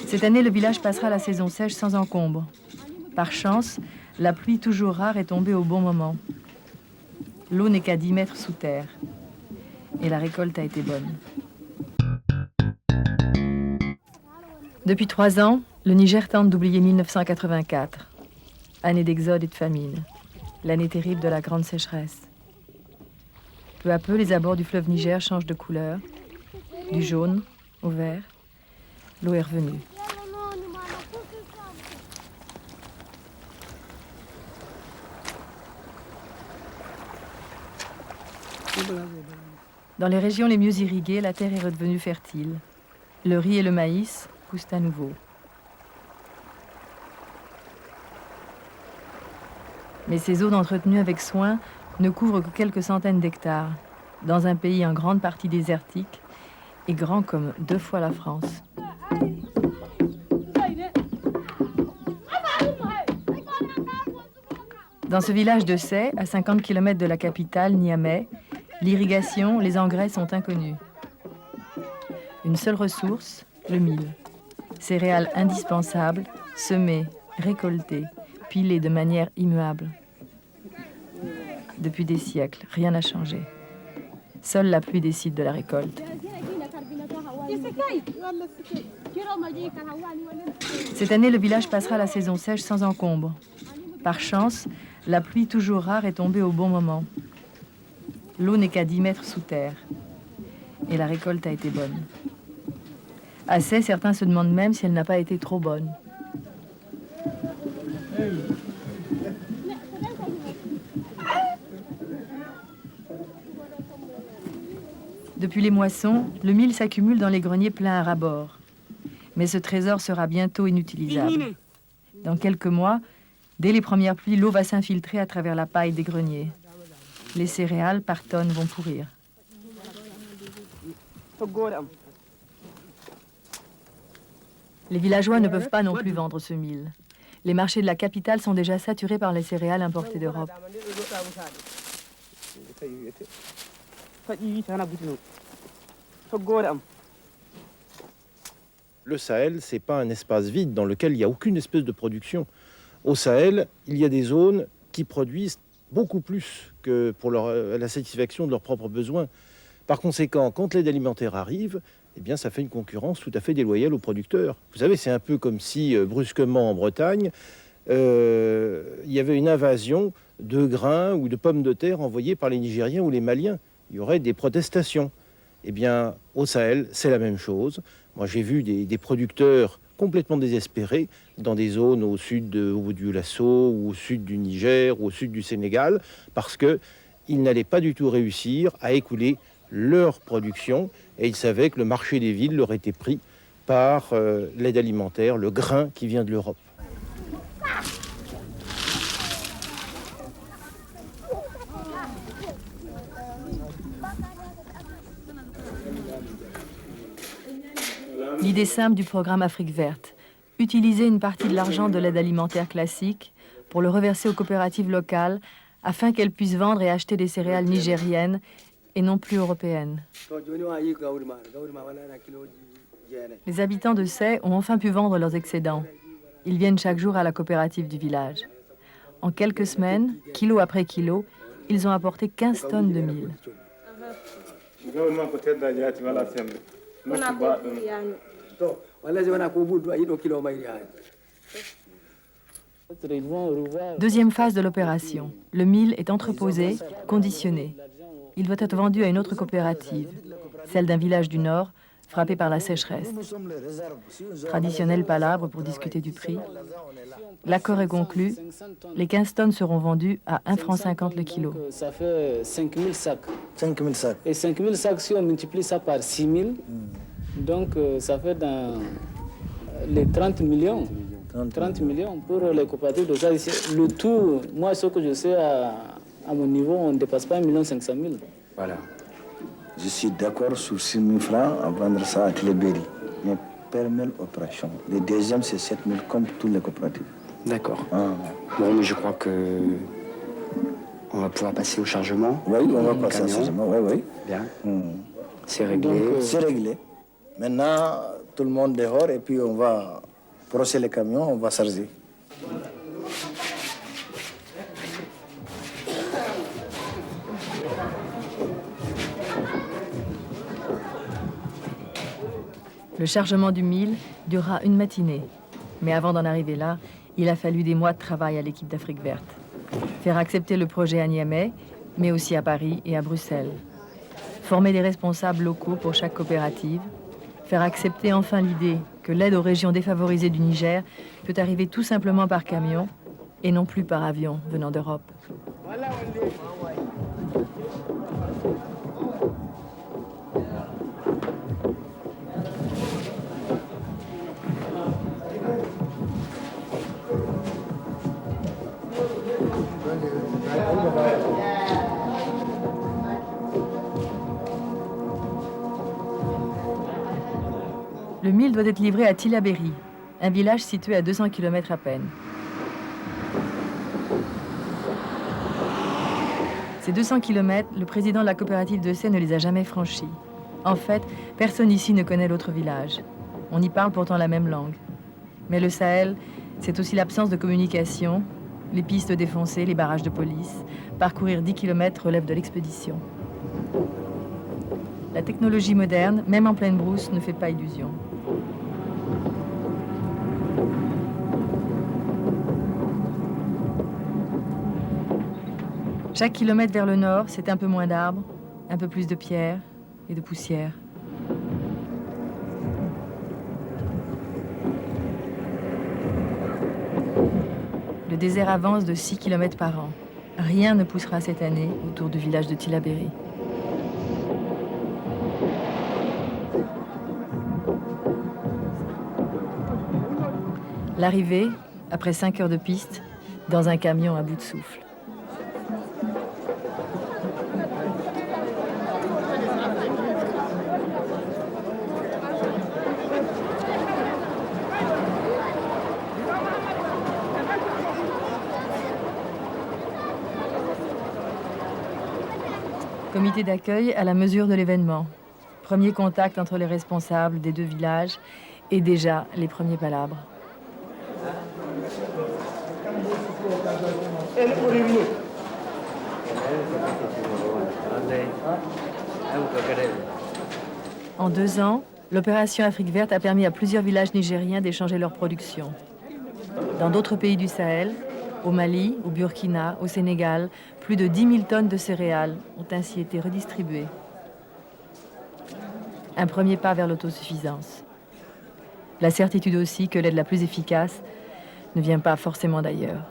Cette année, le village passera la saison sèche sans encombre. Par chance, la pluie toujours rare est tombée au bon moment. L'eau n'est qu'à 10 mètres sous terre. Et la récolte a été bonne. Depuis 3 ans, le Niger tente d'oublier 1984. Année d'exode et de famine. L'année terrible de la grande sécheresse. Peu à peu, les abords du fleuve Niger changent de couleur. Du jaune au vert. L'eau est revenue. Dans les régions les mieux irriguées, la terre est redevenue fertile. Le riz et le maïs poussent à nouveau. Mais ces zones entretenues avec soin ne couvrent que quelques centaines d'hectares, dans un pays en grande partie désertique et grand comme 2 fois la France. Dans ce village de Sey, à 50 km de la capitale, Niamey, l'irrigation, les engrais sont inconnus. Une seule ressource, le mil. Céréale indispensable, semée, récoltée, pilée de manière immuable. Depuis des siècles, rien n'a changé. Seule la pluie décide de la récolte. Cette année, le village passera la saison sèche sans encombre. Par chance, la pluie toujours rare est tombée au bon moment. L'eau n'est qu'à 10 mètres sous terre. Et la récolte a été bonne. À Sey, certains se demandent même si elle n'a pas été trop bonne. Depuis les moissons, le mil s'accumule dans les greniers pleins à ras-bord. Mais ce trésor sera bientôt inutilisable. Dans quelques mois, dès les premières pluies, l'eau va s'infiltrer à travers la paille des greniers. Les céréales, par tonnes, vont pourrir. Les villageois ne peuvent pas non plus vendre ce mil. Les marchés de la capitale sont déjà saturés par les céréales importées d'Europe. Le Sahel, ce n'est pas un espace vide dans lequel il n'y a aucune espèce de production. Au Sahel, il y a des zones qui produisent beaucoup plus que pour la satisfaction de leurs propres besoins. Par conséquent, quand l'aide alimentaire arrive, eh bien, ça fait une concurrence tout à fait déloyale aux producteurs. Vous savez, c'est un peu comme si, brusquement en Bretagne, il y avait une invasion de grains ou de pommes de terre envoyées par les Nigériens ou les Maliens. Il y aurait des protestations. Eh bien, au Sahel, c'est la même chose. Moi, j'ai vu des producteurs complètement désespérés dans des zones au sud du Lasso, ou au sud du Niger, ou au sud du Sénégal, parce qu'ils n'allaient pas du tout réussir à écouler leur production, et ils savaient que le marché des villes leur était pris par l'aide alimentaire, le grain qui vient de l'Europe. L'idée simple du programme Afrique verte, utiliser une partie de l'argent de l'aide alimentaire classique pour le reverser aux coopératives locales afin qu'elles puissent vendre et acheter des céréales nigériennes et non plus européennes. Les habitants de Sey ont enfin pu vendre leurs excédents. Ils viennent chaque jour à la coopérative du village. En quelques semaines, kilo après kilo, ils ont apporté 15 tonnes de mil. Deuxième phase de l'opération. Le mil est entreposé, conditionné. Il doit être vendu à une autre coopérative, celle d'un village du Nord, frappé par la sécheresse. Traditionnel palabre pour discuter du prix. L'accord est conclu. Les 15 tonnes seront vendues à 1,50 franc le kilo. Ça fait 5 000 sacs. 5 000 sacs. Et 5 000 sacs, si on multiplie ça par 6 000, donc ça fait dans les 30 millions. 30 millions pour les coopératives de ça ici. Le tout, moi, ce que je sais, à mon niveau, on ne dépasse pas 1 500 000. Voilà. Je suis d'accord sur 6 000 francs à vendre ça à Clébéry. Mais permet l'opération. Le deuxième, c'est 7 000 comme toutes les coopératives. D'accord. Ah. Bon, mais je crois que on va pouvoir passer au chargement. Oui, on va passer au chargement, oui, oui. Bien. Mm. C'est réglé. C'est réglé. Maintenant, tout le monde dehors et puis on va brosser les camions, on va charger. Le chargement du mil durera une matinée. Mais avant d'en arriver là, il a fallu des mois de travail à l'équipe d'Afrique verte. Faire accepter le projet à Niamey, mais aussi à Paris et à Bruxelles. Former des responsables locaux pour chaque coopérative. Faire accepter enfin l'idée que l'aide aux régions défavorisées du Niger peut arriver tout simplement par camion et non plus par avion venant d'Europe. Le mil doit être livré à Tillabéri, un village situé à 200 km à peine. Ces 200 km, le président de la coopérative de Sey ne les a jamais franchis. En fait, personne ici ne connaît l'autre village. On y parle pourtant la même langue. Mais le Sahel, c'est aussi l'absence de communication, les pistes défoncées, les barrages de police. Parcourir 10 km relève de l'expédition. La technologie moderne, même en pleine brousse, ne fait pas illusion. Chaque kilomètre vers le nord, c'est un peu moins d'arbres, un peu plus de pierres et de poussière. Le désert avance de 6 km par an. Rien ne poussera cette année autour du village de Tillabéri. L'arrivée, après 5 heures de piste, dans un camion à bout de souffle. Comité d'accueil à la mesure de l'événement. Premier contact entre les responsables des deux villages et déjà les premiers palabres. En 2 ans, l'opération Afrique verte a permis à plusieurs villages nigériens d'échanger leur production. Dans d'autres pays du Sahel, au Mali, au Burkina, au Sénégal, plus de 10 000 tonnes de céréales ont ainsi été redistribuées. Un premier pas vers l'autosuffisance. La certitude aussi que l'aide la plus efficace ne vient pas forcément d'ailleurs.